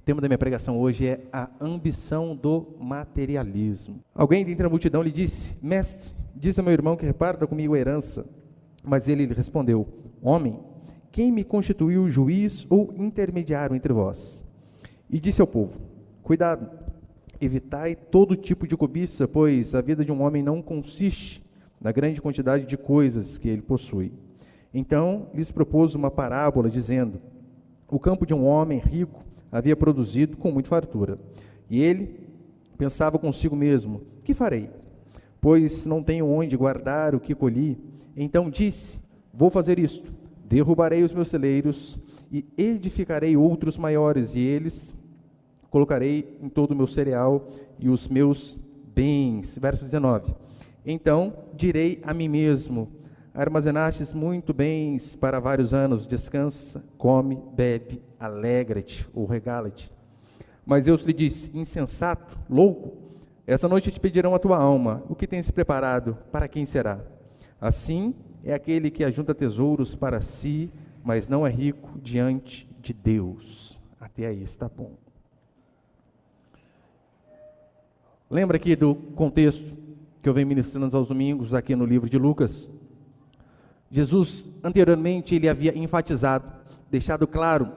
tema da minha pregação hoje é a ambição do materialismo. Alguém dentre a multidão lhe disse: mestre, diz a meu irmão que reparta comigo a herança. Mas ele lhe respondeu: homem, quem me constituiu juiz ou intermediário entre vós? E disse ao povo: cuidado, evitai todo tipo de cobiça, pois a vida de um homem não consiste na grande quantidade de coisas que ele possui. Então lhes propôs uma parábola, dizendo: o campo de um homem rico havia produzido com muita fartura. E ele pensava consigo mesmo: que farei? Pois não tenho onde guardar o que colhi. Então disse: vou fazer isto, derrubarei os meus celeiros e edificarei outros maiores, e eles colocarei em todo o meu cereal e os meus bens. Verso 19. Então direi a mim mesmo: armazenastes muito bens para vários anos, descansa, come, bebe, alegra-te ou regala-te. Mas Deus lhe disse: insensato, louco, essa noite te pedirão a tua alma, o que tens preparado, para quem será? Assim é aquele que ajunta tesouros para si, mas não é rico diante de Deus. Até aí está bom. Lembra aqui do contexto que eu venho ministrando aos domingos aqui no livro de Lucas? Jesus, anteriormente, ele havia enfatizado, deixado claro,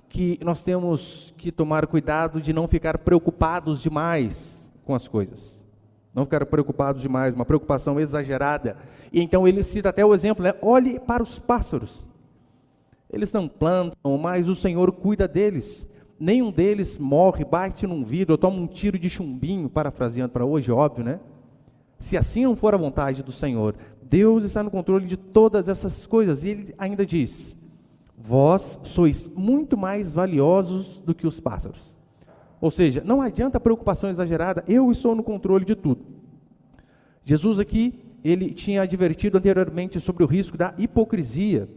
que nós temos que tomar cuidado de não ficar preocupados demais com as coisas. Não ficar preocupados demais, uma preocupação exagerada. E então ele cita até o exemplo, né? Olhe para os pássaros. Eles não plantam, mas o Senhor cuida deles. Nenhum deles morre, bate num vidro, ou toma um tiro de chumbinho, parafraseando para hoje, óbvio, né? Se assim não for a vontade do Senhor, Deus está no controle de todas essas coisas. E ele ainda diz: vós sois muito mais valiosos do que os pássaros. Ou seja, não adianta preocupação exagerada, eu estou no controle de tudo. Jesus aqui, ele tinha advertido anteriormente sobre o risco da hipocrisia,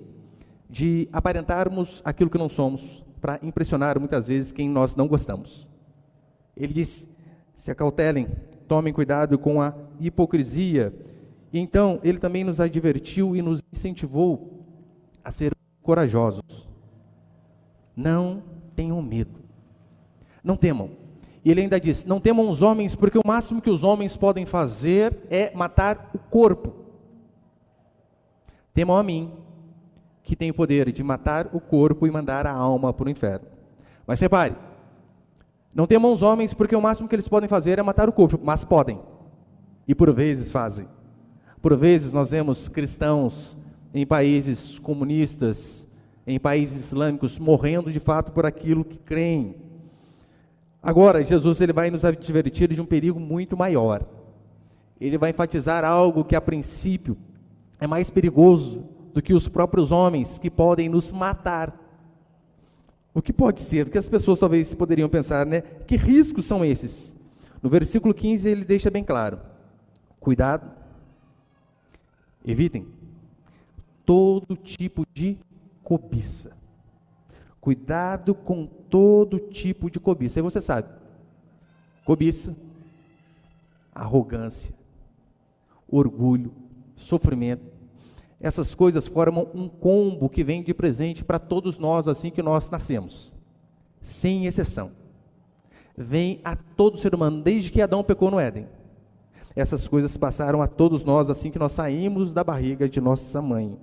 de aparentarmos aquilo que não somos, para impressionar muitas vezes quem nós não gostamos. Ele disse: se acautelem, tomem cuidado com a hipocrisia. E então, ele também nos advertiu e nos incentivou a ser corajosos. Não tenham medo. Não temam. E ele ainda diz: não temam os homens, porque o máximo que os homens podem fazer é matar o corpo. Temam a mim, que tenho o poder de matar o corpo e mandar a alma para o inferno. Mas repare, não temam os homens, porque o máximo que eles podem fazer é matar o corpo, mas podem. E por vezes fazem. Por vezes nós vemos cristãos em países comunistas, em países islâmicos, morrendo de fato por aquilo que creem. Agora, Jesus ele vai nos advertir de um perigo muito maior. Ele vai enfatizar algo que a princípio é mais perigoso do que os próprios homens, que podem nos matar. O que pode ser? Porque as pessoas talvez poderiam pensar, né? Que riscos são esses? No versículo 15 ele deixa bem claro: cuidado, evitem todo tipo de cobiça. Cuidado com todo tipo de cobiça. Aí você sabe, cobiça, arrogância, orgulho, sofrimento, essas coisas formam um combo que vem de presente para todos nós assim que nós nascemos, sem exceção. Vem a todo ser humano, desde que Adão pecou no Éden. Essas coisas passaram a todos nós assim que nós saímos da barriga de nossa mãe.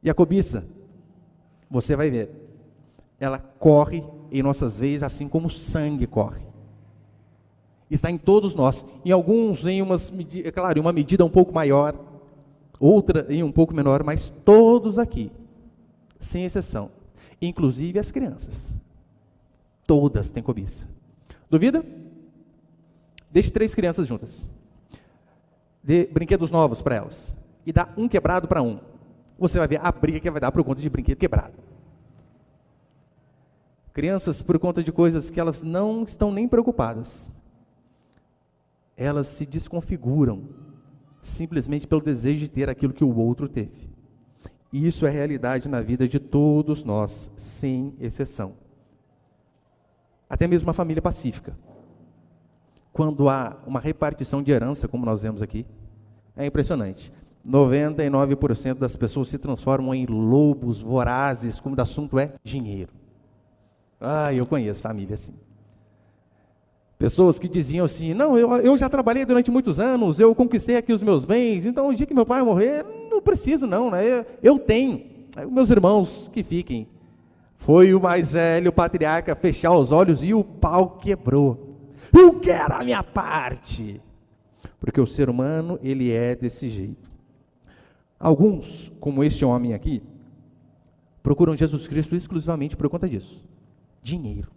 E a cobiça, você vai ver, ela corre em nossas veias assim como o sangue corre. Está em todos nós, em alguns em claro, em uma medida um pouco maior, outra em um pouco menor, mas todos aqui, sem exceção, inclusive as crianças, todas têm cobiça. Duvida? Deixe 3 crianças juntas, dê brinquedos novos para elas, e dá um quebrado para um. Você vai ver a briga que vai dar por conta de brinquedo quebrado. Crianças, por conta de coisas que elas não estão nem preocupadas, elas se desconfiguram, simplesmente pelo desejo de ter aquilo que o outro teve. E isso é realidade na vida de todos nós, sem exceção. Até mesmo uma família pacífica. Quando há uma repartição de herança, como nós vemos aqui, é impressionante. 99% das pessoas se transformam em lobos vorazes, quando o assunto é dinheiro. Eu conheço família assim. Pessoas que diziam assim: não, eu já trabalhei durante muitos anos, eu conquistei aqui os meus bens, então o dia que meu pai morrer, não preciso não, né? Eu tenho. Aí, meus irmãos que fiquem. Foi o mais velho, o patriarca, fechar os olhos e o pau quebrou. Eu quero a minha parte. Porque o ser humano, ele é desse jeito. Alguns, como este homem aqui, procuram Jesus Cristo exclusivamente por conta disso. Dinheiro.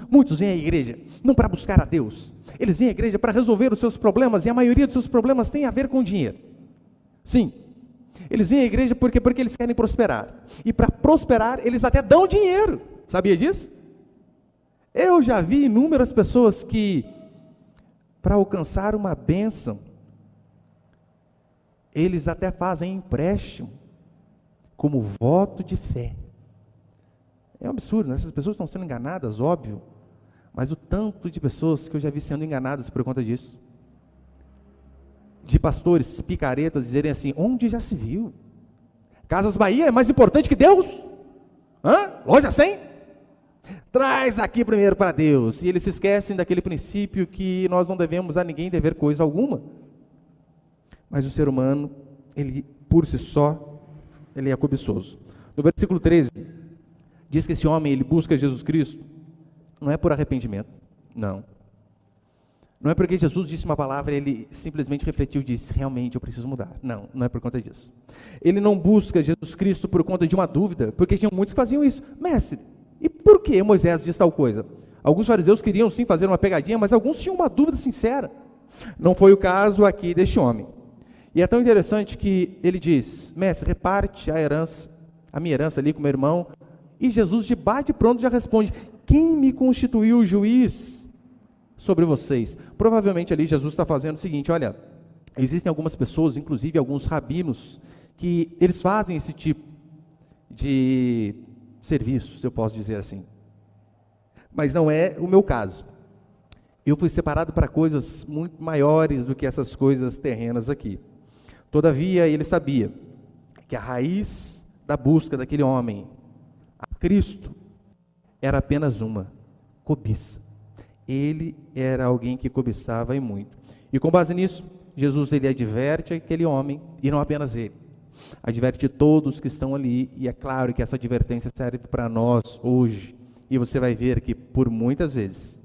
Muitos vêm à igreja não para buscar a Deus. Eles vêm à igreja para resolver os seus problemas, e a maioria dos seus problemas tem a ver com dinheiro. Sim, eles vêm à igreja porque eles querem prosperar. E para prosperar, eles até dão dinheiro. Sabia disso? Eu já vi inúmeras pessoas que, para alcançar uma bênção, eles até fazem empréstimo, como voto de fé. É um absurdo, né? Essas pessoas estão sendo enganadas, óbvio, mas o tanto de pessoas que eu já vi sendo enganadas por conta disso. De pastores, picaretas, dizerem assim: onde já se viu? Casas Bahia é mais importante que Deus? Loja 100? Traz aqui primeiro para Deus. E eles se esquecem daquele princípio que nós não devemos a ninguém dever coisa alguma. Mas o ser humano, ele por si só, ele é cobiçoso. No versículo 13, diz que esse homem, ele busca Jesus Cristo, não é por arrependimento, não é porque Jesus disse uma palavra, ele simplesmente refletiu e disse: realmente eu preciso mudar. Não é por conta disso. Ele não busca Jesus Cristo por conta de uma dúvida, porque tinham muitos que faziam isso. Mestre, e por que Moisés diz tal coisa? Alguns fariseus queriam sim fazer uma pegadinha, mas alguns tinham uma dúvida sincera. Não foi o caso aqui deste homem. E é tão interessante que ele diz: mestre, reparte a minha herança ali com meu irmão. E Jesus, de bate pronto, já responde: quem me constituiu juiz sobre vocês? Provavelmente ali Jesus está fazendo o seguinte: olha, existem algumas pessoas, inclusive alguns rabinos, que eles fazem esse tipo de serviço, se eu posso dizer assim. Mas não é o meu caso. Eu fui separado para coisas muito maiores do que essas coisas terrenas aqui. Todavia, ele sabia que a raiz da busca daquele homem a Cristo era apenas uma: cobiça. Ele era alguém que cobiçava e muito. E com base nisso, Jesus, ele adverte aquele homem, e não apenas ele, adverte todos que estão ali. E é claro que essa advertência serve para nós hoje. E você vai ver que por muitas vezes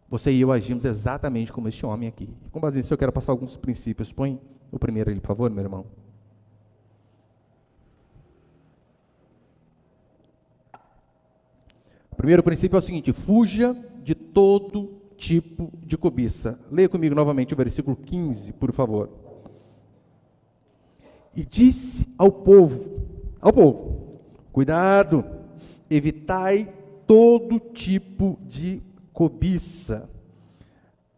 você e eu agimos exatamente como este homem aqui. Com base nisso, eu quero passar alguns princípios. Põe o primeiro ali, por favor, meu irmão. O primeiro princípio é o seguinte: fuja de todo tipo de cobiça. Leia comigo novamente o versículo 15, por favor. E disse ao povo, cuidado, evitai todo tipo de cobiça.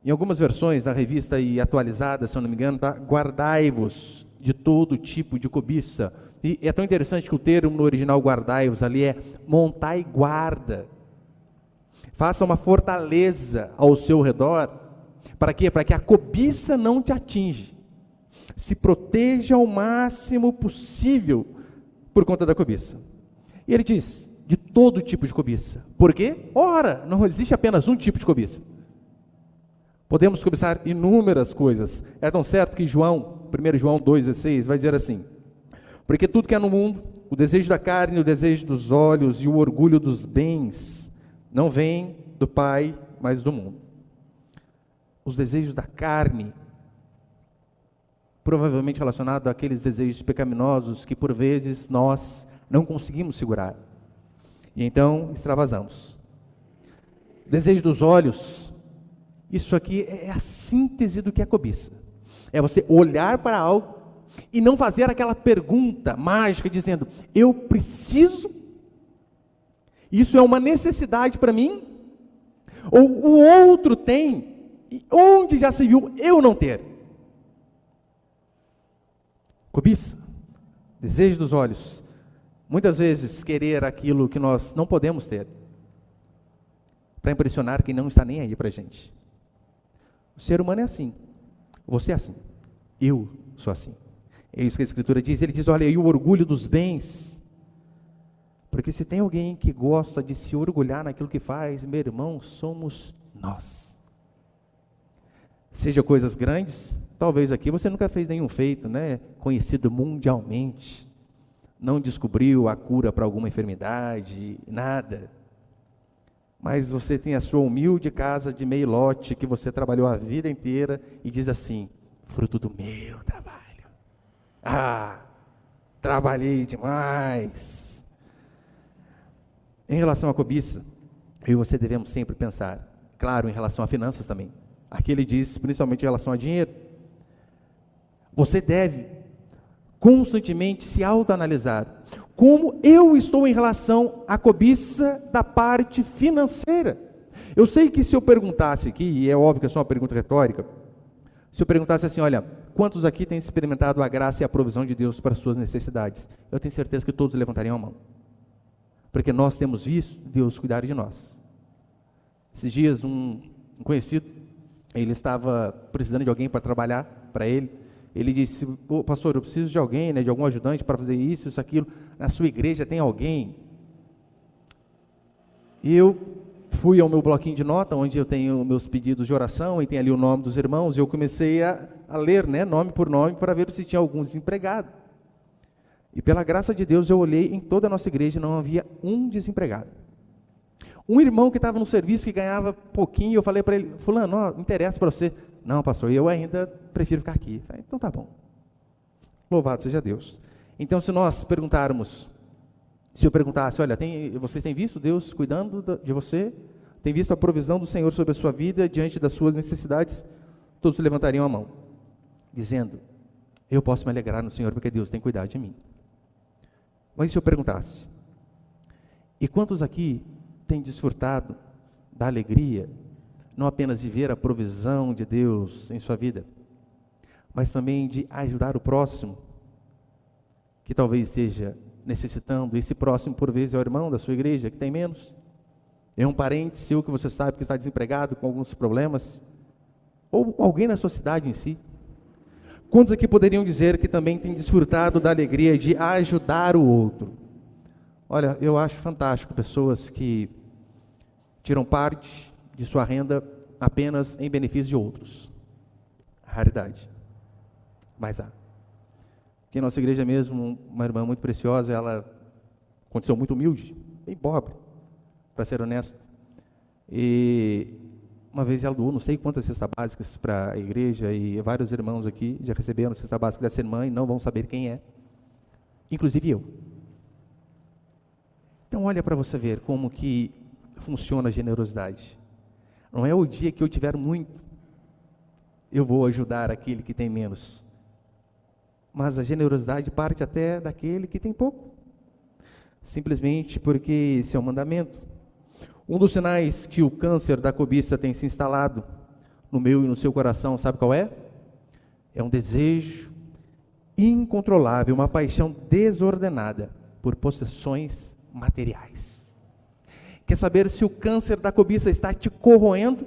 Em algumas versões da revista e atualizada, se eu não me engano, tá? Guardai-vos de todo tipo de cobiça. E é tão interessante que o termo no original guardai-vos ali é montai guarda. Faça uma fortaleza ao seu redor. Para quê? Para que a cobiça não te atinja. Se proteja ao máximo possível por conta da cobiça. E ele diz: de todo tipo de cobiça. Por quê? Ora, não existe apenas um tipo de cobiça. Podemos cobiçar inúmeras coisas. É tão certo que 1 João 2,16 vai dizer assim: porque tudo que há no mundo, o desejo da carne, o desejo dos olhos e o orgulho dos bens, não vem do Pai, mas do mundo. Os desejos da carne, provavelmente relacionado àqueles desejos pecaminosos que por vezes nós não conseguimos segurar. E então extravasamos. Desejo dos olhos, isso aqui é a síntese do que é cobiça. É você olhar para algo e não fazer aquela pergunta mágica dizendo: eu preciso? Isso é uma necessidade para mim? Ou o outro tem, e onde já se viu eu não ter? Cobiça, desejo dos olhos, muitas vezes querer aquilo que nós não podemos ter, para impressionar quem não está nem aí para a gente. O ser humano é assim, você é assim, eu sou assim. É isso que a Escritura diz. Ele diz: olha, e o orgulho dos bens, Porque se tem alguém que gosta de se orgulhar naquilo que faz, meu irmão, somos nós. Seja coisas grandes, talvez aqui você nunca fez nenhum feito, né? Conhecido mundialmente, não descobriu a cura para alguma enfermidade, nada. Mas você tem a sua humilde casa de meio lote, que você trabalhou a vida inteira, e diz assim: fruto do meu trabalho. Trabalhei demais. Em relação à cobiça, eu e você devemos sempre pensar, claro, em relação a finanças também. Aqui ele diz, principalmente em relação a dinheiro. Você deve constantemente se autoanalisar. Como eu estou em relação à cobiça da parte financeira? Eu sei que se eu perguntasse aqui, e é óbvio que é só uma pergunta retórica, se eu perguntasse assim, olha, quantos aqui têm experimentado a graça e a provisão de Deus para as suas necessidades? Eu tenho certeza que todos levantariam a mão. Porque nós temos visto Deus cuidar de nós. Esses dias, um conhecido, ele estava precisando de alguém para trabalhar para ele. Ele disse: pastor, eu preciso de alguém, né, de algum ajudante para fazer isso, aquilo. Na sua igreja tem alguém? E eu fui ao meu bloquinho de nota, onde eu tenho meus pedidos de oração, e tem ali o nome dos irmãos, e eu comecei a ler, né, nome por nome, para ver se tinha algum desempregado. E pela graça de Deus, eu olhei em toda a nossa igreja, não havia um desempregado. Um irmão que estava no serviço, que ganhava pouquinho, eu falei para ele: fulano, não interessa para você. Não, pastor, eu ainda prefiro ficar aqui. Falei, então tá bom. Louvado seja Deus. Então, se nós perguntarmos, se eu perguntasse, olha, vocês têm visto Deus cuidando de você? Tem visto a provisão do Senhor sobre a sua vida, diante das suas necessidades? Todos levantariam a mão, dizendo: eu posso me alegrar no Senhor, porque Deus tem cuidado de mim. Mas se eu perguntasse, e quantos aqui têm desfrutado da alegria, não apenas de ver a provisão de Deus em sua vida, mas também de ajudar o próximo, que talvez esteja necessitando? Esse próximo, por vezes, é o irmão da sua igreja, que tem menos, é um parente seu que você sabe que está desempregado, com alguns problemas, ou alguém na sua cidade em si. Quantos aqui poderiam dizer que também têm desfrutado da alegria de ajudar o outro? Olha, eu acho fantástico pessoas que tiram parte de sua renda apenas em benefício de outros. Raridade. Mas há. Aqui na nossa igreja mesmo, uma irmã muito preciosa, ela aconteceu muito humilde, bem pobre, para ser honesto. E uma vez ela doou não sei quantas cestas básicas para a igreja, e vários irmãos aqui já receberam cesta básica dessa irmã e não vão saber quem é, inclusive eu. Então olha para você ver como que funciona a generosidade. Não é o dia que eu tiver muito, eu vou ajudar aquele que tem menos, mas a generosidade parte até daquele que tem pouco, simplesmente porque esse é o mandamento. Um dos sinais que o câncer da cobiça tem se instalado no meu e no seu coração, sabe qual é? É um desejo incontrolável, uma paixão desordenada por possessões materiais. Quer saber se o câncer da cobiça está te corroendo?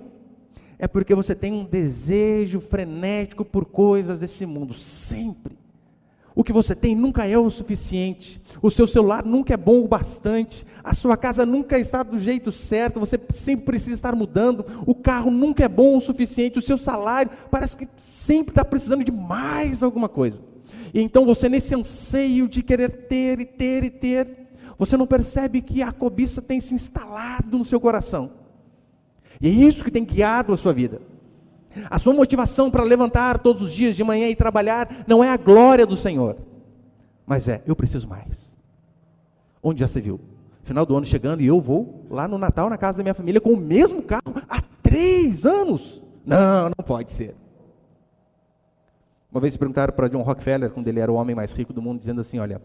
É porque você tem um desejo frenético por coisas desse mundo, sempre. O que você tem nunca é o suficiente, o seu celular nunca é bom o bastante, a sua casa nunca está do jeito certo, você sempre precisa estar mudando, o carro nunca é bom o suficiente, o seu salário parece que sempre está precisando de mais alguma coisa. E então você, nesse anseio de querer ter e ter e ter, você não percebe que a cobiça tem se instalado no seu coração. E é isso que tem guiado a sua vida. A sua motivação para levantar todos os dias de manhã e trabalhar não é a glória do Senhor, mas eu preciso mais. Onde já se viu? Final do ano chegando e eu vou lá no Natal na casa da minha família com o mesmo carro há 3 anos. Não pode ser. Uma vez perguntaram para John Rockefeller, quando ele era o homem mais rico do mundo, dizendo assim: olha,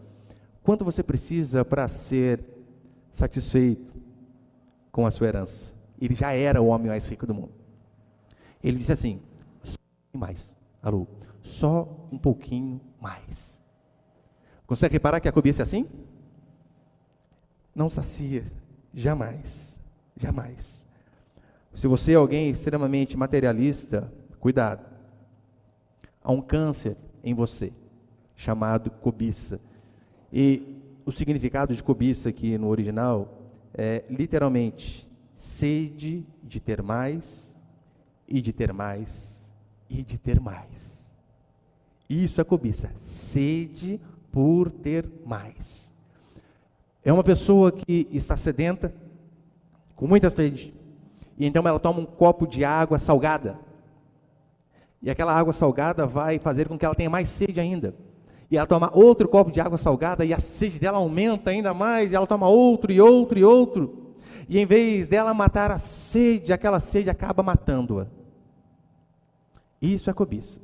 quanto você precisa para ser satisfeito com a sua herança? Ele já era o homem mais rico do mundo. Ele disse assim: só um pouquinho mais. Alô, só um pouquinho mais. Consegue reparar que a cobiça é assim? Não sacia, jamais, jamais. Se você é alguém extremamente materialista, cuidado. Há um câncer em você, chamado cobiça. E o significado de cobiça aqui no original é literalmente sede de ter mais, e de ter mais, e de ter mais. Isso é cobiça, sede por ter mais. É uma pessoa que está sedenta, com muita sede, e então ela toma um copo de água salgada, e aquela água salgada vai fazer com que ela tenha mais sede ainda, e ela toma outro copo de água salgada, e a sede dela aumenta ainda mais, e ela toma outro, e outro, e outro, e em vez dela matar a sede, aquela sede acaba matando-a. Isso é cobiça.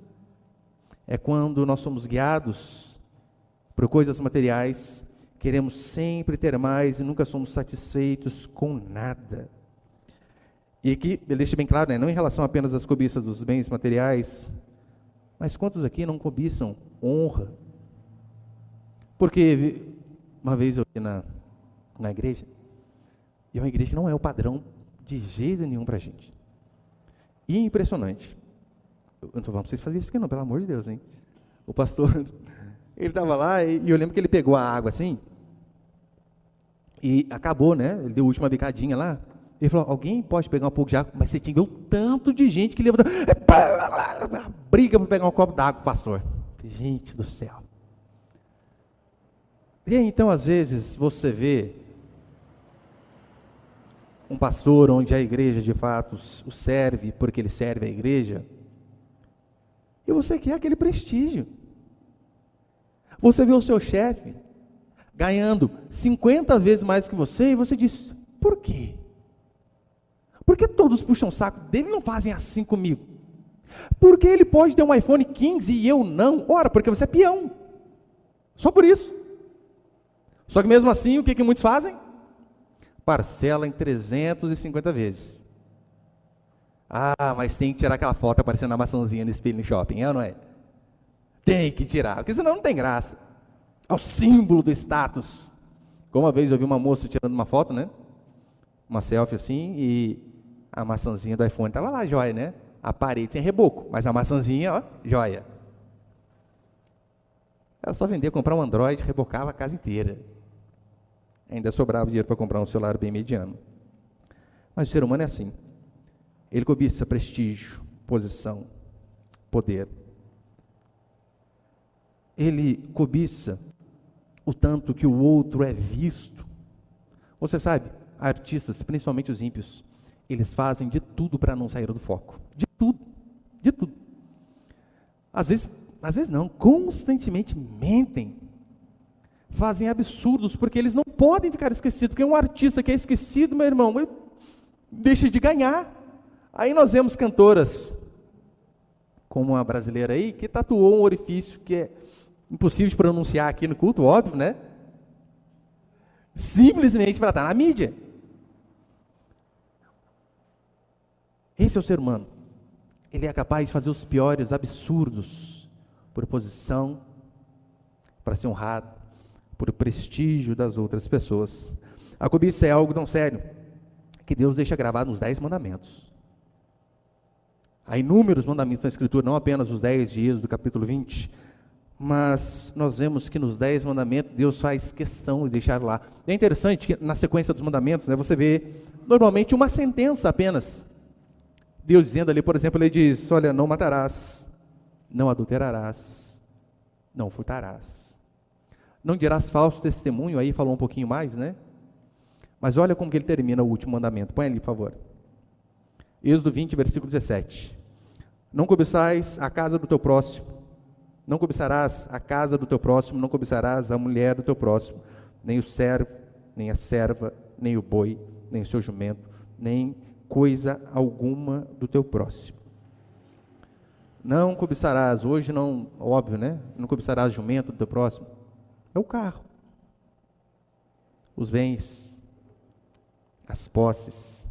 É quando nós somos guiados por coisas materiais, queremos sempre ter mais e nunca somos satisfeitos com nada. E aqui, ele deixa bem claro, né? Não em relação apenas às cobiças dos bens materiais, mas quantos aqui não cobiçam honra? Porque uma vez eu fui na igreja, e uma igreja que não é o padrão de jeito nenhum para a gente. E impressionante. Eu não estou falando para vocês fazerem isso aqui não, pelo amor de Deus, hein? O pastor, ele estava lá, e eu lembro que ele pegou a água assim, e acabou, né? Ele deu a última bicadinha lá. Ele falou, alguém pode pegar um pouco de água? Mas você tinha que ver o tanto de gente que levantou, briga para pegar um copo d'água, pastor. Gente do céu. E aí, então, às vezes, você vê um pastor onde a igreja, de fato, o serve, porque ele serve a igreja, e você quer aquele prestígio. Você vê o seu chefe ganhando 50 vezes mais que você, e você diz, por quê? Por que todos puxam o saco dele e não fazem assim comigo? Por que ele pode ter um iPhone 15 e eu não? Ora, porque você é peão. Só por isso. Só que mesmo assim, o que muitos fazem? Parcela em 350 vezes. Ah, mas tem que tirar aquela foto aparecendo na maçãzinha no espelho no shopping, é ou não é? Tem que tirar, porque senão não tem graça. É o símbolo do status. Como uma vez eu vi uma moça tirando uma foto, né? Uma selfie assim, e a maçãzinha do iPhone estava lá, joia, né? A parede sem reboco, mas a maçãzinha, ó, joia. Ela só vendia, comprar um Android, rebocava a casa inteira. Ainda sobrava dinheiro para comprar um celular bem mediano. Mas o ser humano é assim. Ele cobiça prestígio, posição, poder. Ele cobiça o tanto que o outro é visto. Você sabe, artistas, principalmente os ímpios, eles fazem de tudo para não sair do foco. De tudo, de tudo. Às vezes não, constantemente mentem. Fazem absurdos, porque eles não podem ficar esquecidos, porque um artista que é esquecido, meu irmão, deixa de ganhar. Aí nós vemos cantoras, como uma brasileira aí, que tatuou um orifício que é impossível de pronunciar aqui no culto, óbvio, né? Simplesmente para estar na mídia. Esse é o ser humano. Ele é capaz de fazer os piores absurdos por posição, para ser honrado, por prestígio das outras pessoas. A cobiça é algo tão sério que Deus deixa gravado nos 10 mandamentos. Há inúmeros mandamentos na Escritura, não apenas os 10 de Êxodo, do capítulo 20, mas nós vemos que nos 10 mandamentos Deus faz questão de deixar lá. É interessante que na sequência dos mandamentos, né, você vê normalmente uma sentença apenas. Deus dizendo ali, por exemplo, ele diz, olha, não matarás, não adulterarás, não furtarás, não dirás falso testemunho, aí falou um pouquinho mais, né? Mas olha como que ele termina o último mandamento, põe ali, por favor. Êxodo 20, versículo 17. Não cobiçais a casa do teu próximo, não cobiçarás a casa do teu próximo, não cobiçarás a mulher do teu próximo, nem o servo, nem a serva, nem o boi, nem o seu jumento, nem coisa alguma do teu próximo. Não cobiçarás, hoje não, óbvio, né? Não cobiçarás jumento do teu próximo. É o carro, os bens, as posses.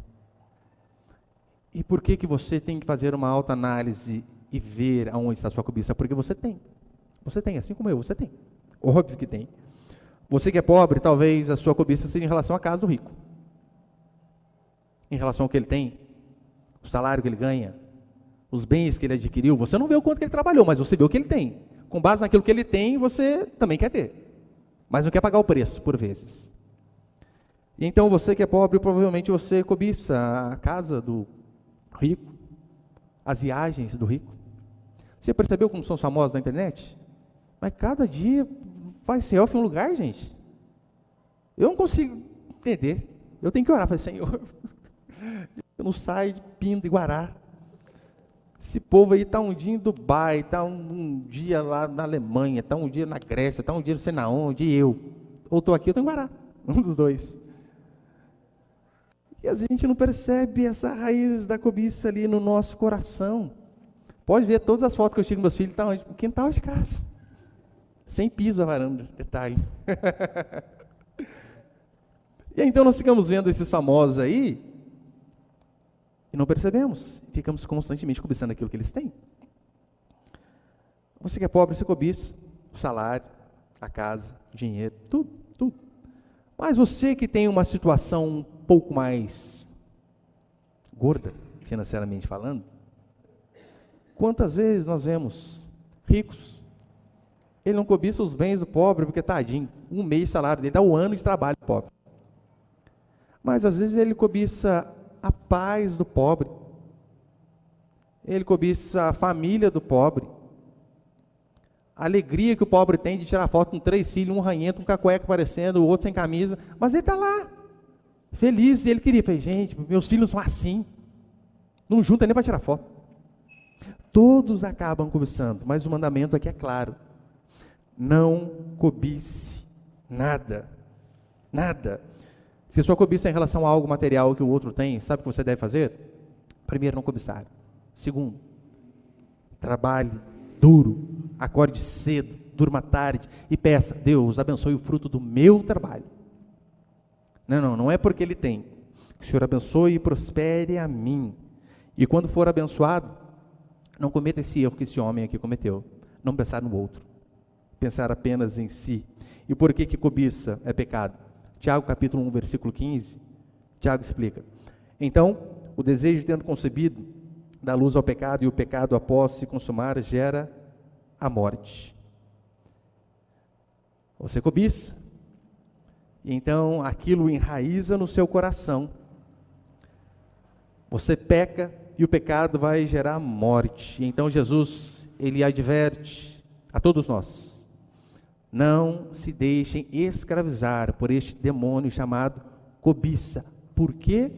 E por que você tem que fazer uma autoanálise e ver aonde está a sua cobiça? Porque você tem, assim como eu, você tem, óbvio que tem. Você que é pobre, talvez a sua cobiça seja em relação à casa do rico, em relação ao que ele tem, o salário que ele ganha, os bens que ele adquiriu. Você não vê o quanto que ele trabalhou, mas você vê o que ele tem. Com base naquilo que ele tem, você também quer ter. mas não quer pagar o preço, por vezes. Então você que é pobre, provavelmente você cobiça a casa do rico, as viagens do rico. Você percebeu como são os famosos na internet? Mas cada dia faz selfie em um lugar, gente. Eu não consigo entender. Eu tenho que orar, falei, Senhor, eu não saio de Pinda e Guará. Esse povo aí está um dia em Dubai, está um dia lá na Alemanha, está um dia na Grécia, está um dia não sei na onde, e eu. Ou estou aqui, ou estou em Guará. Um dos dois. E a gente não percebe essa raiz da cobiça ali no nosso coração. Pode ver todas as fotos que eu tiro com meus filhos, estão no quintal de casa. Sem piso a varanda, detalhe. E então nós ficamos vendo esses famosos aí, e não percebemos, ficamos constantemente cobiçando aquilo que eles têm. Você que é pobre, você cobiça o salário, a casa, o dinheiro, tudo, tudo. Mas você que tem uma situação um pouco mais gorda, financeiramente falando, quantas vezes nós vemos ricos, ele não cobiça os bens do pobre, porque tadinho, um mês de salário dele, dá um ano de trabalho do pobre. Mas às vezes ele cobiça a paz do pobre, ele cobiça a família do pobre, a alegria que o pobre tem de tirar foto com 3 filhos, um ranhento, um cacueca aparecendo, o outro sem camisa, mas ele está lá, feliz, e ele queria, falei, gente, meus filhos são assim, não junta nem para tirar foto. Todos acabam cobiçando, mas o mandamento aqui é claro, não cobice nada, nada. Se sua cobiça é em relação a algo material que o outro tem, sabe o que você deve fazer? Primeiro, não cobiçar. Segundo, trabalhe duro, acorde cedo, durma tarde e peça, Deus abençoe o fruto do meu trabalho. Não é porque ele tem. Que o Senhor abençoe e prospere a mim. E quando for abençoado, não cometa esse erro que esse homem aqui cometeu. Não pensar no outro. Pensar apenas em si. E por que cobiça é pecado? Tiago capítulo 1, versículo 15, Tiago explica. Então, o desejo tendo concebido, dá luz ao pecado, e o pecado após se consumar, gera a morte. Você cobiça, e então aquilo enraiza no seu coração. Você peca, e o pecado vai gerar morte. E então Jesus, ele adverte a todos nós, não se deixem escravizar por este demônio chamado cobiça. Por quê?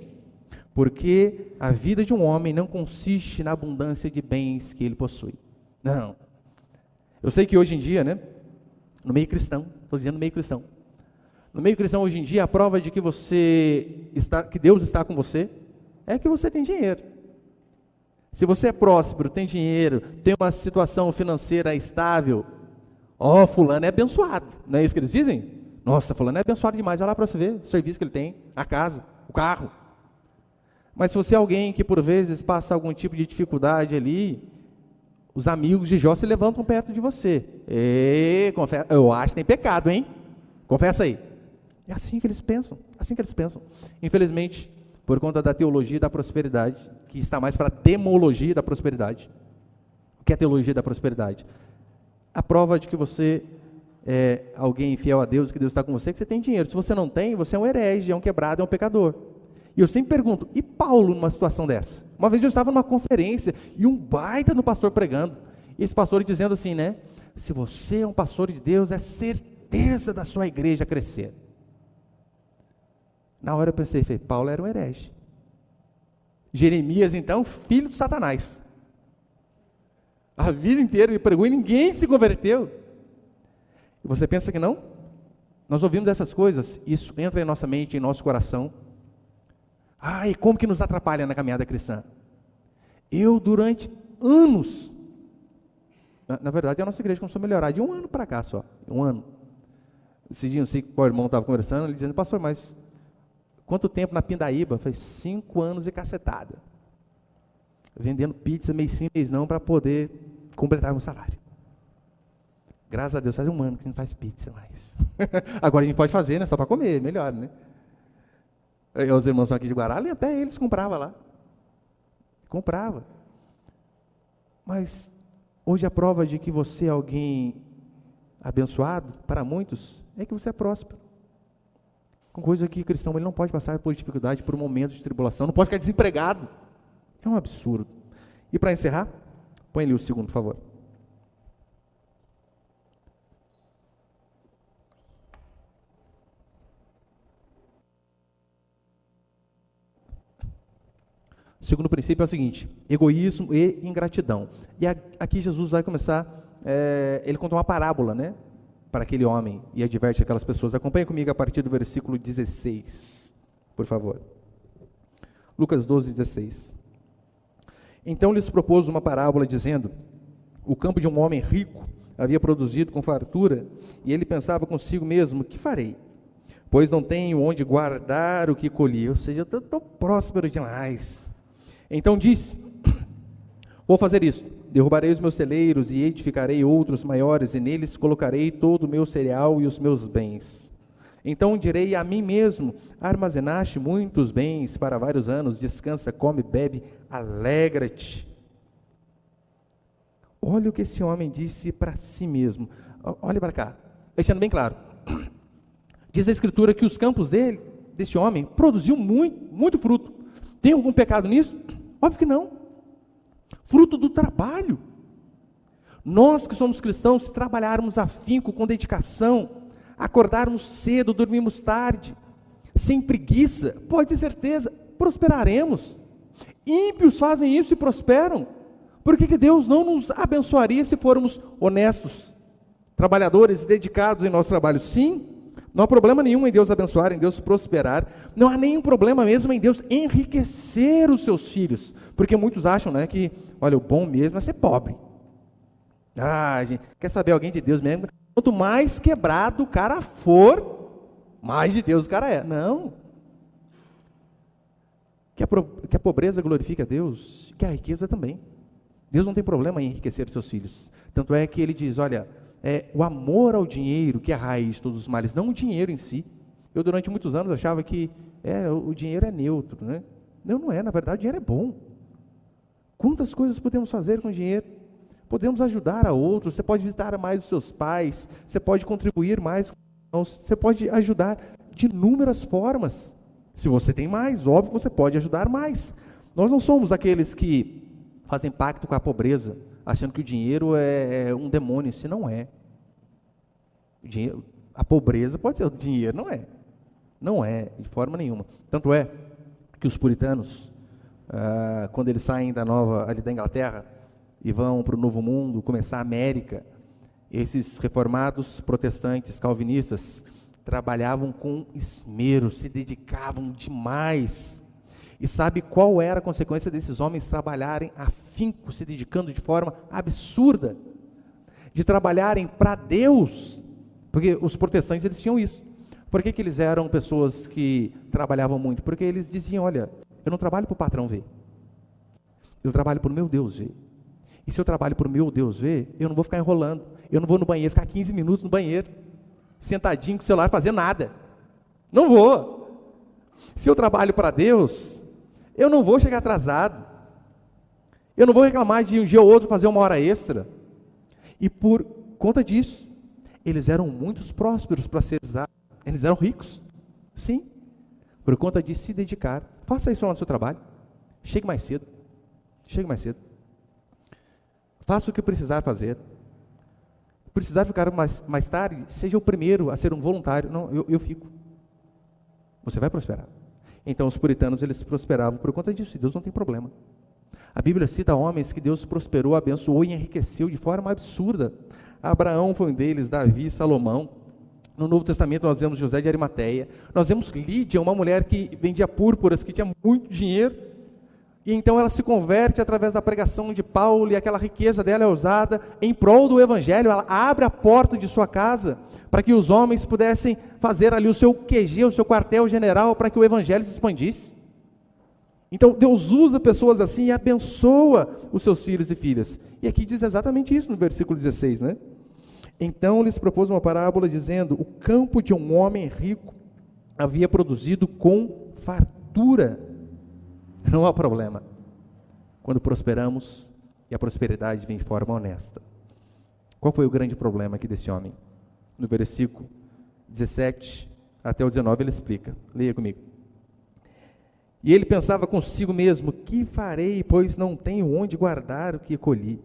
Porque a vida de um homem não consiste na abundância de bens que ele possui. Não. Eu sei que hoje em dia, no meio cristão, estou dizendo meio cristão, no meio cristão hoje em dia, a prova de que que Deus está com você, é que você tem dinheiro. Se você é próspero, tem dinheiro, tem uma situação financeira estável, fulano é abençoado, não é isso que eles dizem? Nossa, fulano é abençoado demais, olha lá para você ver o serviço que ele tem, a casa, o carro. Mas se você é alguém que por vezes passa algum tipo de dificuldade ali, os amigos de Jó se levantam perto de você. Eu acho que tem pecado, hein? Confessa aí. É assim que eles pensam, Infelizmente, por conta da teologia da prosperidade, que está mais para a demologia da prosperidade. O que é a teologia da prosperidade? A prova de que você é alguém fiel a Deus, que Deus está com você, é que você tem dinheiro. Se você não tem, você é um herege, é um quebrado, é um pecador. E eu sempre pergunto, e Paulo numa situação dessa? Uma vez eu estava numa conferência, e um baita no pastor pregando, e esse pastor dizendo assim, se você é um pastor de Deus, é certeza da sua igreja crescer. Na hora eu pensei, Paulo era um herege. Jeremias, então, filho de Satanás. A vida inteira ele pregou e ninguém se converteu. E você pensa que não? Nós ouvimos essas coisas, isso entra em nossa mente, em nosso coração. E como que nos atrapalha na caminhada cristã? Eu, durante anos, na verdade, a nossa igreja começou a melhorar de um ano para cá só, um ano. Esse dia, não sei qual irmão estava conversando, ele dizendo, pastor, mas quanto tempo na Pindaíba? Faz 5 anos e cacetada. Vendendo pizza mês sim, mês não, para poder completar o meu salário. Graças a Deus, faz um ano que a gente não faz pizza mais. Agora a gente pode fazer, só para comer, melhor, Os irmãos aqui de Guará, até eles compravam lá. Mas hoje a prova de que você é alguém abençoado para muitos é que você é próspero. Com coisa que o cristão ele não pode passar por dificuldade, por momentos de tribulação, não pode ficar desempregado. É um absurdo. E para encerrar, põe ali o segundo, por favor. O segundo princípio é o seguinte: egoísmo e ingratidão. E aqui Jesus vai começar, ele conta uma parábola, né, para aquele homem e adverte aquelas pessoas. Acompanhe comigo a partir do versículo 16, por favor. Lucas 12, 16. Então lhes propôs uma parábola, dizendo: o campo de um homem rico havia produzido com fartura, e ele pensava consigo mesmo: que farei? Pois não tenho onde guardar o que colhi. Ou seja, eu estou próspero demais. Então disse: vou fazer isso, derrubarei os meus celeiros e edificarei outros maiores, e neles colocarei todo o meu cereal e os meus bens. Então direi a mim mesmo: armazenaste muitos bens para vários anos, descansa, come, bebe, alegra-te. Olha o que esse homem disse para si mesmo. Olha para cá, deixando bem claro. Diz a Escritura que os campos desse homem, produziu muito fruto. Tem algum pecado nisso? Óbvio que não. Fruto do trabalho. Nós que somos cristãos, se trabalharmos afinco, com dedicação, acordarmos cedo, dormirmos tarde, sem preguiça, pode ter certeza, prosperaremos. Ímpios fazem isso e prosperam. Por que Deus não nos abençoaria se formos honestos, trabalhadores e dedicados em nosso trabalho? Sim. Não há problema nenhum em Deus abençoar, em Deus prosperar. Não há nenhum problema mesmo em Deus enriquecer os seus filhos. Porque muitos acham, né, que, olha, o bom mesmo é ser pobre. Gente, quer saber alguém de Deus mesmo? Quanto mais quebrado o cara for, mais de Deus o cara é. Não. Que a pobreza glorifica a Deus, que a riqueza também. Deus não tem problema em enriquecer os seus filhos. Tanto é que ele diz, olha, o amor ao dinheiro que é a raiz de todos os males, não o dinheiro em si. Eu durante muitos anos achava que o dinheiro é neutro, né? Não é, na verdade o dinheiro é bom. Quantas coisas podemos fazer com o dinheiro? Podemos ajudar a outros, você pode visitar mais os seus pais, você pode contribuir mais com os irmãos, você pode ajudar de inúmeras formas. Se você tem mais, óbvio, você pode ajudar mais. Nós não somos aqueles que fazem pacto com a pobreza, achando que o dinheiro é um demônio. Se não é. A pobreza pode ser o dinheiro, não é. Não é, de forma nenhuma. Tanto é que os puritanos, quando eles saem ali da Inglaterra e vão para o Novo Mundo, começar a América, esses reformados protestantes, calvinistas, trabalhavam com esmero, se dedicavam demais. E sabe qual era a consequência desses homens trabalharem afinco, se dedicando de forma absurda? De trabalharem para Deus. Porque os protestantes, eles tinham isso. Por que eles eram pessoas que trabalhavam muito? Porque eles diziam, olha, eu não trabalho para o patrão ver. Eu trabalho para o meu Deus ver. E se eu trabalho para o meu Deus ver, eu não vou ficar enrolando. Eu não vou no banheiro, ficar 15 minutos no banheiro, sentadinho com o celular, fazer nada. Não vou. Se eu trabalho para Deus, eu não vou chegar atrasado. Eu não vou reclamar de um dia ou outro fazer uma hora extra. E por conta disso, eles eram muito prósperos, para ser exato. Eles eram ricos. Sim. Por conta de se dedicar. Faça isso lá no seu trabalho. Chegue mais cedo. Chegue mais cedo. Faça o que precisar fazer. Precisar ficar mais tarde, seja o primeiro a ser um voluntário. Não, eu fico. Você vai prosperar. Então os puritanos, eles prosperavam por conta disso, e Deus não tem problema. A Bíblia cita homens que Deus prosperou, abençoou e enriqueceu de forma absurda. Abraão foi um deles, Davi, Salomão. No Novo Testamento nós vemos José de Arimateia, nós vemos Lídia, uma mulher que vendia púrpuras, que tinha muito dinheiro, e então ela se converte através da pregação de Paulo, e aquela riqueza dela é usada em prol do Evangelho. Ela abre a porta de sua casa, para que os homens pudessem fazer ali o seu QG, o seu quartel-general, para que o Evangelho se expandisse. Então Deus usa pessoas assim e abençoa os seus filhos e filhas. E aqui diz exatamente isso no versículo 16, né? Então lhes propôs uma parábola dizendo: o campo de um homem rico havia produzido com fartura. Não há problema quando prosperamos e a prosperidade vem de forma honesta. Qual foi o grande problema aqui desse homem? No versículo 17 até o 19 ele explica. Leia comigo. E ele pensava consigo mesmo: que farei, pois não tenho onde guardar o que colhi?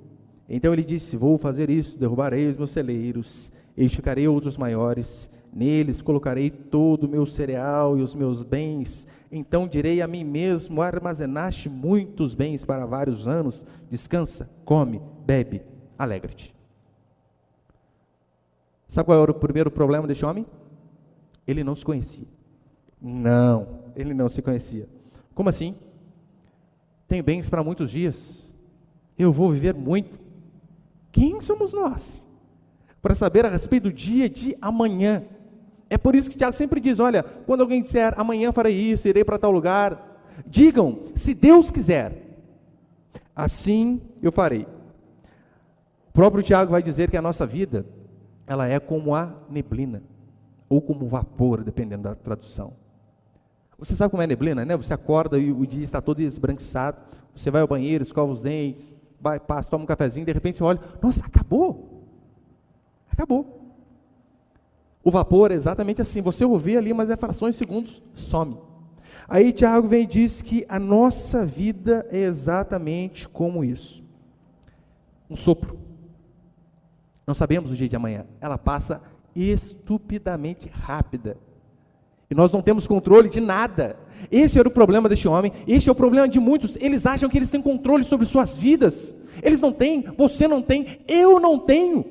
Então ele disse: vou fazer isso, derrubarei os meus celeiros, edificarei outros maiores, neles colocarei todo o meu cereal e os meus bens. Então direi a mim mesmo: armazenaste muitos bens para vários anos, descansa, come, bebe, alegra-te. Sabe qual era o primeiro problema deste homem? Ele não se conhecia. Não, ele não se conhecia. Como assim? Tenho bens para muitos dias, eu vou viver muito. Quem somos nós para saber a respeito do dia de amanhã? É por isso que Tiago sempre diz: olha, quando alguém disser amanhã farei isso, irei para tal lugar, digam, se Deus quiser, assim eu farei. O próprio Tiago vai dizer que a nossa vida, ela é como a neblina, ou como vapor, dependendo da tradução. Você sabe como é a neblina, né? Você acorda e o dia está todo esbranquiçado, você vai ao banheiro, escova os dentes, vai, passa, toma um cafezinho, de repente você olha, nossa, acabou. Acabou. O vapor é exatamente assim, você o vê ali, mas é frações de segundos, some. Aí Tiago vem e diz que a nossa vida é exatamente como isso. Um sopro. Não sabemos o dia de amanhã. Ela passa estupidamente rápida. E nós não temos controle de nada. Esse era o problema deste homem, este é o problema de muitos. Eles acham que eles têm controle sobre suas vidas. Eles não têm, você não tem, eu não tenho.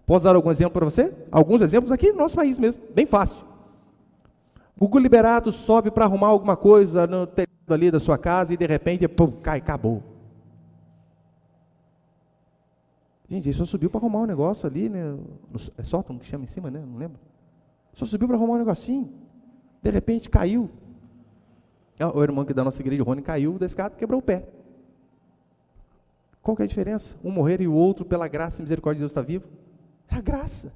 Posso dar algum exemplo para você? Alguns exemplos aqui no nosso país mesmo, bem fácil. Google Liberato sobe para arrumar alguma coisa no telhado ali da sua casa e de repente, pum, cai, acabou. Gente, ele só subiu para arrumar um negócio ali, né? É sótão que chama em cima, né? Não lembro. Só subiu para arrumar um negocinho. De repente caiu. O irmão que da nossa igreja, o Rony, caiu da escada e quebrou o pé. Qual que é a diferença? Um morrer e o outro, pela graça e misericórdia de Deus, está vivo. É a graça.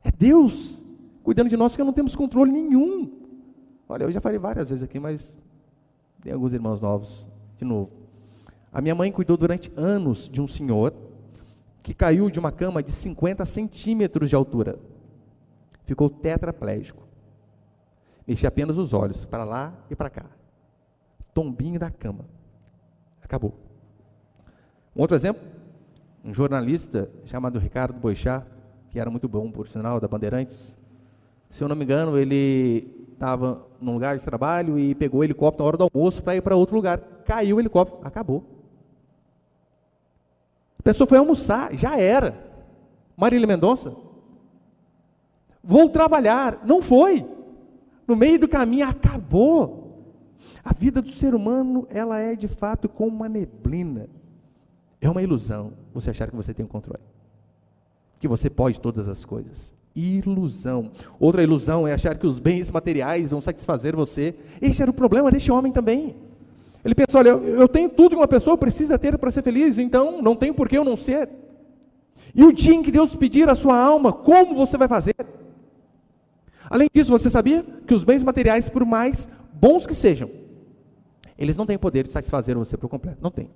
É Deus cuidando de nós, que não temos controle nenhum. Olha, eu já falei várias vezes aqui, mas tem alguns irmãos novos. De novo. A minha mãe cuidou durante anos de um senhor que caiu de uma cama de 50 centímetros de altura. Ficou tetraplégico. Mexia apenas os olhos, para lá e para cá. Tombinho da cama. Acabou. Um outro exemplo, um jornalista chamado Ricardo Boechat, que era muito bom, por sinal, da Bandeirantes. Se eu não me engano, ele estava num lugar de trabalho e pegou o helicóptero na hora do almoço para ir para outro lugar. Caiu o helicóptero, acabou. A pessoa foi almoçar, já era. Marília Mendonça, vou trabalhar, não foi. No meio do caminho, acabou. A vida do ser humano, ela é de fato como uma neblina. É uma ilusão você achar que você tem o controle, que você pode todas as coisas. Ilusão. Outra ilusão é achar que os bens materiais vão satisfazer você. Este era o problema deste homem também. Ele pensou: olha, eu tenho tudo que uma pessoa precisa ter para ser feliz, então não tenho por que eu não ser. E o dia em que Deus pedir a sua alma, como você vai fazer? Além disso, você sabia que os bens materiais, por mais bons que sejam, eles não têm poder de satisfazer você por completo, não tem.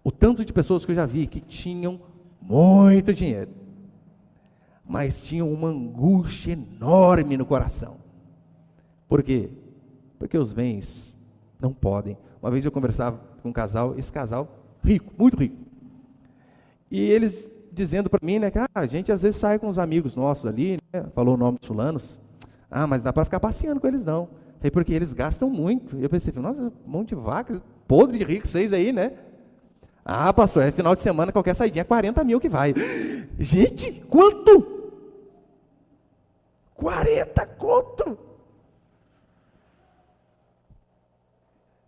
O tanto de pessoas que eu já vi que tinham muito dinheiro, mas tinham uma angústia enorme no coração. Por quê? Porque os bens não podem. Uma vez eu conversava com um casal, esse casal rico, muito rico, e eles dizendo para mim, né, que a gente às vezes sai com os amigos nossos ali, né, falou o nome dos fulanos, mas dá para ficar passeando com eles não, porque eles gastam muito. E eu pensei, nossa, um monte de vacas, podre de rico vocês aí, né? Pastor, é final de semana, qualquer saidinha, 40 mil que vai. Gente, quanto? 40 conto?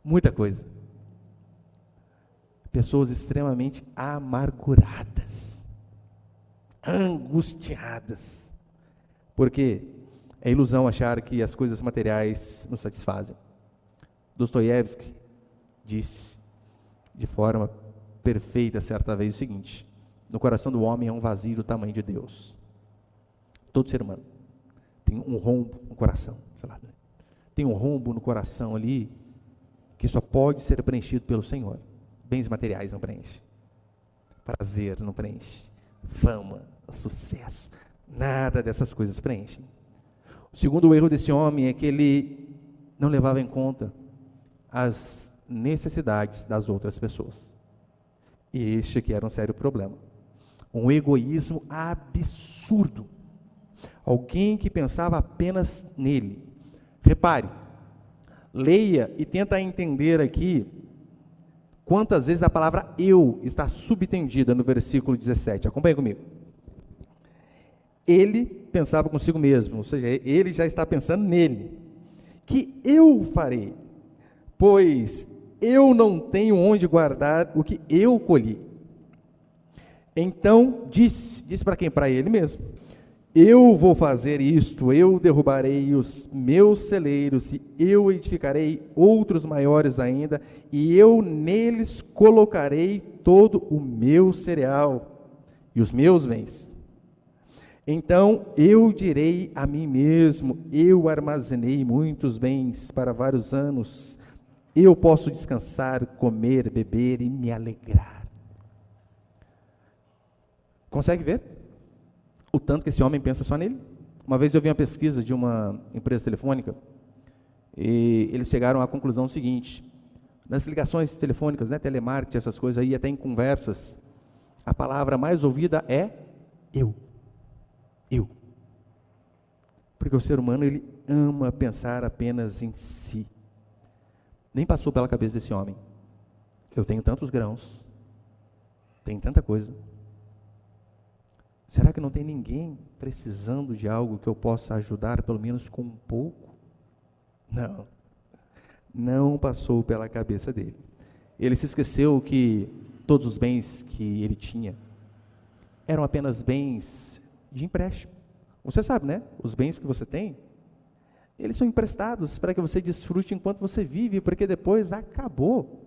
Muita coisa. Pessoas extremamente amarguradas, angustiadas, porque é ilusão achar que as coisas materiais nos satisfazem. Dostoiévski disse de forma perfeita certa vez o seguinte: no coração do homem é um vazio do tamanho de Deus. Todo ser humano tem um rombo no coração, sei lá, tem um rombo no coração ali que só pode ser preenchido pelo Senhor. Bens materiais não preenche, prazer não preenche, fama sucesso. Nada dessas coisas preenchem. O segundo erro desse homem é que ele não levava em conta as necessidades das outras pessoas. E este aqui era um sério problema. Um egoísmo absurdo. Alguém que pensava apenas nele. Repare, leia e tenta entender aqui quantas vezes a palavra eu está subtendida no versículo 17. Acompanhe comigo. Ele pensava consigo mesmo, ou seja, ele já está pensando nele. Que eu farei, pois eu não tenho onde guardar o que eu colhi. Então disse para quem? Para ele mesmo. Eu vou fazer isto, eu derrubarei os meus celeiros e eu edificarei outros maiores ainda, e eu neles colocarei todo o meu cereal e os meus bens. Então eu direi a mim mesmo, eu armazenei muitos bens para vários anos, eu posso descansar, comer, beber e me alegrar. Consegue ver o tanto que esse homem pensa só nele? Uma vez eu vi uma pesquisa de uma empresa telefônica, e eles chegaram à conclusão seguinte: nas ligações telefônicas, telemarketing, essas coisas aí, até em conversas, a palavra mais ouvida é eu. Eu. Porque o ser humano, ele ama pensar apenas em si. Nem passou pela cabeça desse homem: eu tenho tantos grãos, tenho tanta coisa. Será que não tem ninguém precisando de algo que eu possa ajudar, pelo menos com um pouco? Não. Não passou pela cabeça dele. Ele se esqueceu que todos os bens que ele tinha eram apenas bens de empréstimo. Você sabe, né? Os bens que você tem, eles são emprestados para que você desfrute enquanto você vive, porque depois acabou.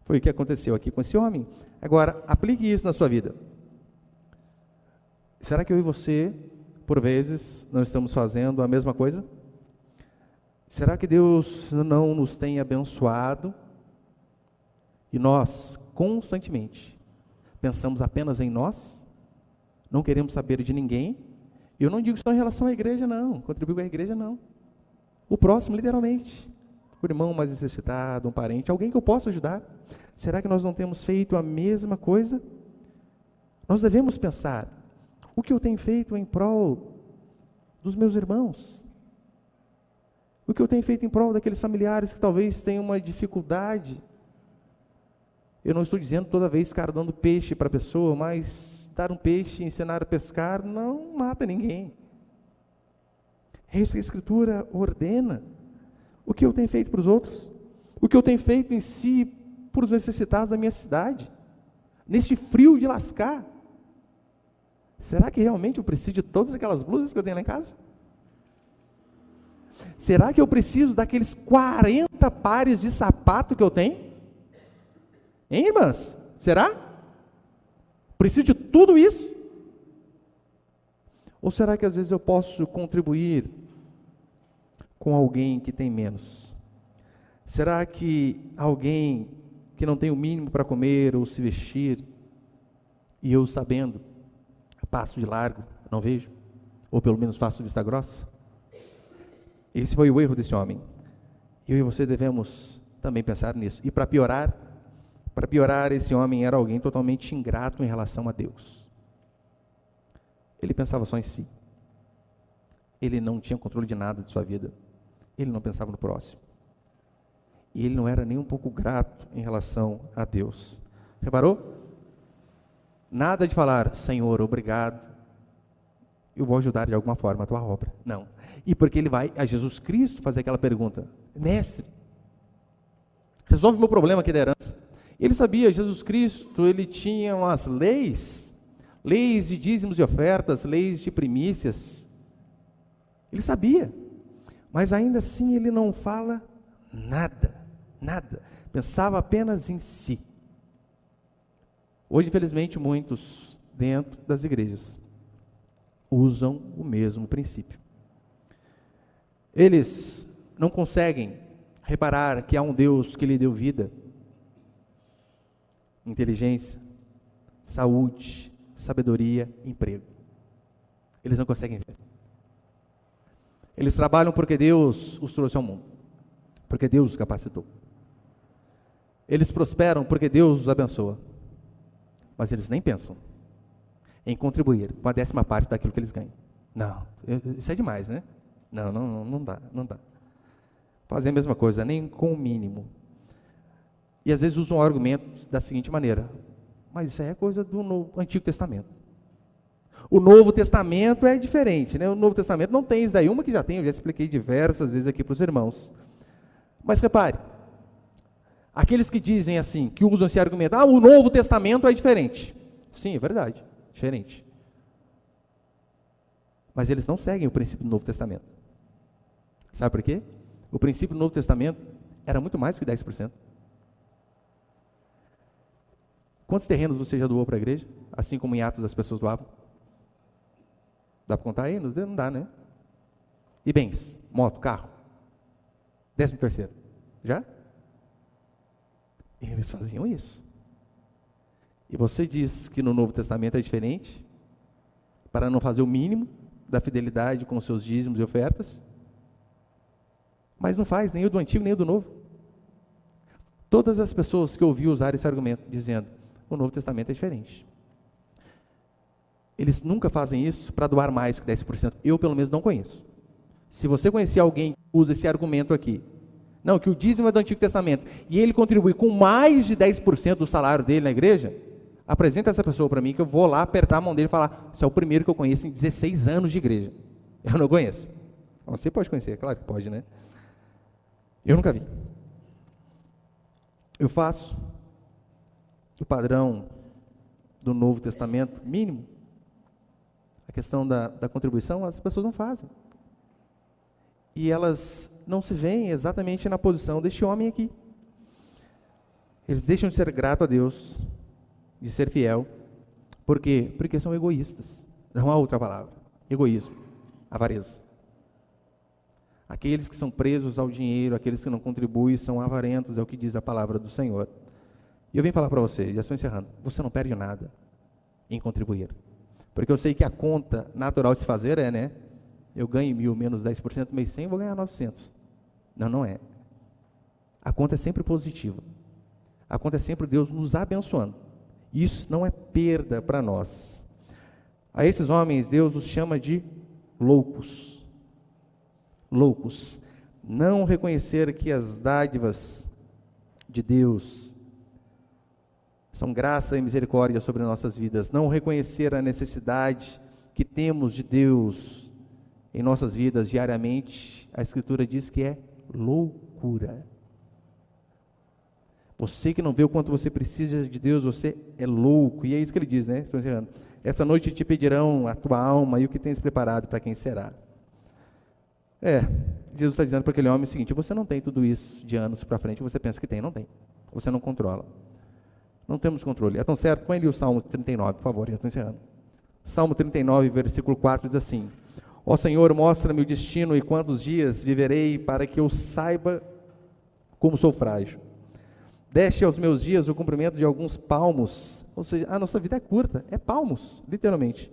Foi o que aconteceu aqui com esse homem. Agora, aplique isso na sua vida. Será que eu e você, por vezes, não estamos fazendo a mesma coisa? Será que Deus não nos tem abençoado e nós, constantemente, pensamos apenas em nós? Não queremos saber de ninguém? Eu não digo só em relação à igreja, não. Contribuir com a igreja, não. O próximo, literalmente. O irmão mais necessitado, um parente, alguém que eu possa ajudar. Será que nós não temos feito a mesma coisa? Nós devemos pensar: o que eu tenho feito em prol dos meus irmãos? O que eu tenho feito em prol daqueles familiares que talvez tenham uma dificuldade? Eu não estou dizendo toda vez ficar dando peixe para a pessoa, mas dar um peixe, ensinar a pescar, não mata ninguém. É isso que a Escritura ordena. O que eu tenho feito para os outros? O que eu tenho feito em si para os necessitados da minha cidade? Neste frio de lascar? Será que realmente eu preciso de todas aquelas blusas que eu tenho lá em casa? Será que eu preciso daqueles 40 pares de sapato que eu tenho? Hein, irmãs? Será? Preciso de tudo isso? Ou será que às vezes eu posso contribuir com alguém que tem menos? Será que alguém que não tem o mínimo para comer ou se vestir, e eu sabendo, passo de largo, não vejo, ou pelo menos faço vista grossa? Esse foi o erro desse homem. Eu e você devemos também pensar nisso. E para piorar, esse homem era alguém totalmente ingrato em relação a Deus. Ele pensava só em si. Ele não tinha controle de nada de sua vida. Ele não pensava no próximo. E ele não era nem um pouco grato em relação a Deus. Reparou? Nada de falar: Senhor, obrigado, eu vou ajudar de alguma forma a tua obra. Não. E porque ele vai a Jesus Cristo fazer aquela pergunta: mestre, resolve o meu problema aqui da herança. Ele sabia, Jesus Cristo, ele tinha umas leis de dízimos e ofertas, leis de primícias. Ele sabia, mas ainda assim ele não fala nada. Pensava apenas em si. Hoje, infelizmente, muitos dentro das igrejas usam o mesmo princípio. Eles não conseguem reparar que há um Deus que lhe deu vida, inteligência, saúde, sabedoria, emprego. Eles não conseguem ver. Eles trabalham porque Deus os trouxe ao mundo, porque Deus os capacitou. Eles prosperam porque Deus os abençoa, mas eles nem pensam em contribuir com a 10ª parte daquilo que eles ganham. Não, isso é demais, né? Não dá. Fazer a mesma coisa, nem com o mínimo. E às vezes usam argumentos da seguinte maneira: mas isso aí é coisa do Antigo Testamento. O Novo Testamento é diferente, né? O Novo Testamento não tem isso daí. Uma que já tem, eu já expliquei diversas vezes aqui para os irmãos. Mas repare, aqueles que dizem assim, que usam esse argumento: o Novo Testamento é diferente. Sim, é verdade, diferente. Mas eles não seguem o princípio do Novo Testamento. Sabe por quê? O princípio do Novo Testamento era muito mais que 10%. Quantos terrenos você já doou para a igreja? Assim como em Atos as pessoas doavam? Dá para contar aí? Não dá, né? E bens? Moto, carro? 13º. Já? E eles faziam isso. E você diz que no Novo Testamento é diferente, para não fazer o mínimo da fidelidade com os seus dízimos e ofertas, mas não faz nem o do Antigo nem o do Novo. Todas as pessoas que eu ouvi usar esse argumento, dizendo: o Novo Testamento é diferente, eles nunca fazem isso para doar mais que 10%. Eu, pelo menos, não conheço. Se você conhecer alguém que usa esse argumento aqui, não, que o dízimo é do Antigo Testamento, e ele contribui com mais de 10% do salário dele na igreja, apresenta essa pessoa para mim, que eu vou lá apertar a mão dele e falar: você é o primeiro que eu conheço em 16 anos de igreja. Eu não conheço. Você pode conhecer, claro que pode, né? Eu nunca vi. Eu faço o padrão do Novo Testamento mínimo. A questão da contribuição, as pessoas não fazem. E elas não se veem exatamente na posição deste homem aqui. Eles deixam de ser grato a Deus, de ser fiel. Por quê? Porque são egoístas. Não há outra palavra. Egoísmo, avareza. Aqueles que são presos ao dinheiro, aqueles que não contribuem, são avarentos, é o que diz a palavra do Senhor. E eu vim falar para você, já estou encerrando, você não perde nada em contribuir. Porque eu sei que a conta natural de se fazer é, né? Eu ganho 1.000 menos 10%, mês 100, vou ganhar 900. Não é. A conta é sempre positiva. A conta é sempre Deus nos abençoando. Isso não é perda para nós. A esses homens, Deus os chama de loucos. Loucos. Não reconhecer que as dádivas de Deus são graça e misericórdia sobre nossas vidas. Não reconhecer a necessidade que temos de Deus em nossas vidas diariamente, a Escritura diz que é loucura. Você que não vê o quanto você precisa de Deus, você é louco. E é isso que ele diz, né? Estou encerrando. Essa noite te pedirão a tua alma e o que tens preparado para quem será. Jesus está dizendo para aquele homem o seguinte: você não tem tudo isso de anos para frente, você pensa que tem, não tem. Você não controla. Não temos controle. É tão certo? Põe ali o Salmo 39, por favor, já estou encerrando. Salmo 39, versículo 4, diz assim: ó Senhor, mostra-me o destino e quantos dias viverei para que eu saiba como sou frágil. Deste aos meus dias o cumprimento de alguns palmos, ou seja, a nossa vida é curta, é palmos, literalmente.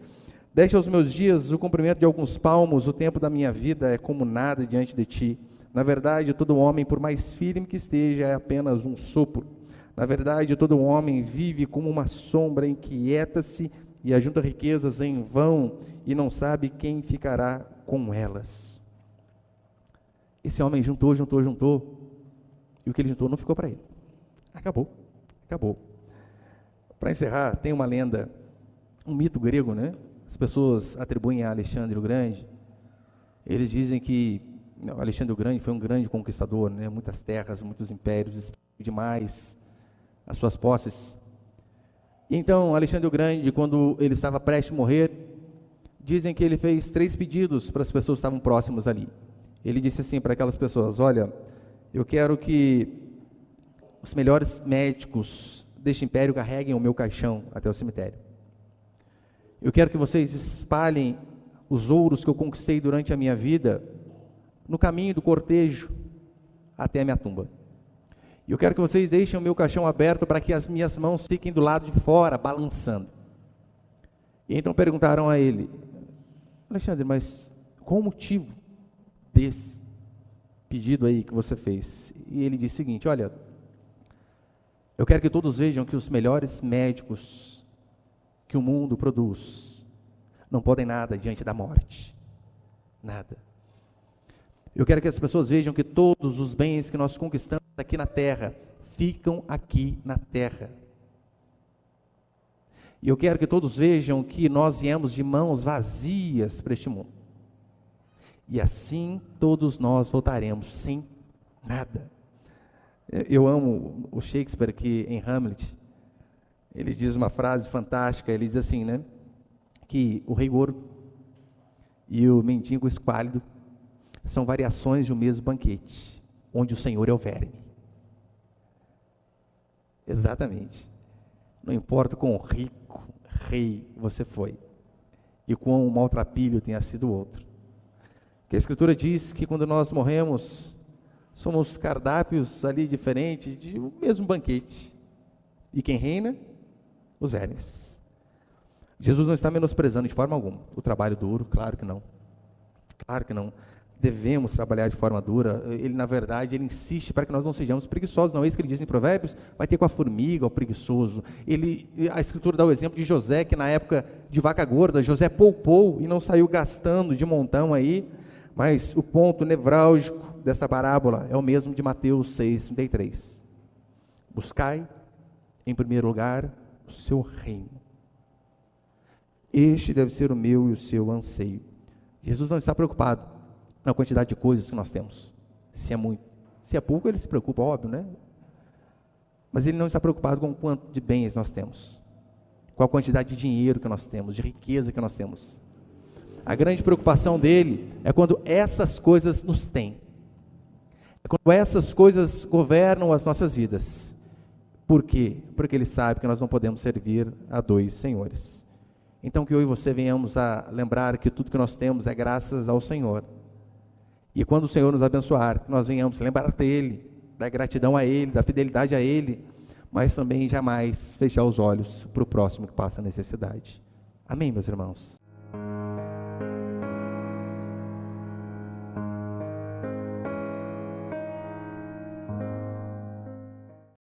Deste aos meus dias o cumprimento de alguns palmos, o tempo da minha vida é como nada diante de ti. Na verdade, todo homem, por mais firme que esteja, é apenas um sopro. Na verdade, todo homem vive como uma sombra, inquieta-se e ajunta riquezas em vão e não sabe quem ficará com elas. Esse homem juntou, e o que ele juntou não ficou para ele. Acabou. Para encerrar, tem uma lenda, um mito grego, né? As pessoas atribuem a Alexandre o Grande. Eles dizem que Alexandre o Grande foi um grande conquistador, né? Muitas terras, muitos impérios, demais as suas posses. Então, Alexandre o Grande, quando ele estava prestes a morrer, dizem que ele fez 3 pedidos para as pessoas que estavam próximas ali. Ele disse assim para aquelas pessoas: olha, eu quero que os melhores médicos deste império carreguem o meu caixão até o cemitério. Eu quero que vocês espalhem os ouros que eu conquistei durante a minha vida no caminho do cortejo até a minha tumba. E eu quero que vocês deixem o meu caixão aberto para que as minhas mãos fiquem do lado de fora, balançando. E então perguntaram a ele: Alexandre, mas qual o motivo desse pedido aí que você fez? E ele disse o seguinte: olha, eu quero que todos vejam que os melhores médicos que o mundo produz não podem nada diante da morte. Nada. Eu quero que as pessoas vejam que todos os bens que nós conquistamos aqui na terra ficam aqui na terra. E eu quero que todos vejam que nós viemos de mãos vazias para este mundo. E assim todos nós voltaremos sem nada. Eu amo o Shakespeare que em Hamlet, ele diz uma frase fantástica, ele diz assim, né? Que o rei gordo e o mendigo esquálido são variações de um mesmo banquete, onde o Senhor é o verme. Exatamente. Não importa quão rico rei você foi, e quão maltrapilho tenha sido o outro. Porque a Escritura diz que quando nós morremos, somos cardápios ali diferentes de um mesmo banquete. E quem reina? Os vermes. Jesus não está menosprezando de forma alguma o trabalho duro, claro que não. Claro que não. Devemos trabalhar de forma dura. Ele, na verdade, ele insiste para que nós não sejamos preguiçosos. Não é isso que ele diz em Provérbios? Vai ter com a formiga, o preguiçoso. A Escritura dá o exemplo de José, que na época de vaca gorda, José poupou e não saiu gastando de montão aí. Mas o ponto nevrálgico dessa parábola é o mesmo de Mateus 6,33. Buscai, em primeiro lugar, o seu reino. Este deve ser o meu e o seu anseio. Jesus não está preocupado na quantidade de coisas que nós temos, se é muito, se é pouco ele se preocupa, óbvio, né? Mas ele não está preocupado com o quanto de bens nós temos, com a quantidade de dinheiro que nós temos, de riqueza que nós temos. A grande preocupação dele é quando essas coisas nos têm, é quando essas coisas governam as nossas vidas. Por quê? Porque ele sabe que nós não podemos servir a dois senhores. Então que eu e você venhamos a lembrar que tudo que nós temos é graças ao Senhor. E quando o Senhor nos abençoar, que nós venhamos lembrar dele, da gratidão a ele, da fidelidade a ele, mas também jamais fechar os olhos para o próximo que passa necessidade. Amém, meus irmãos?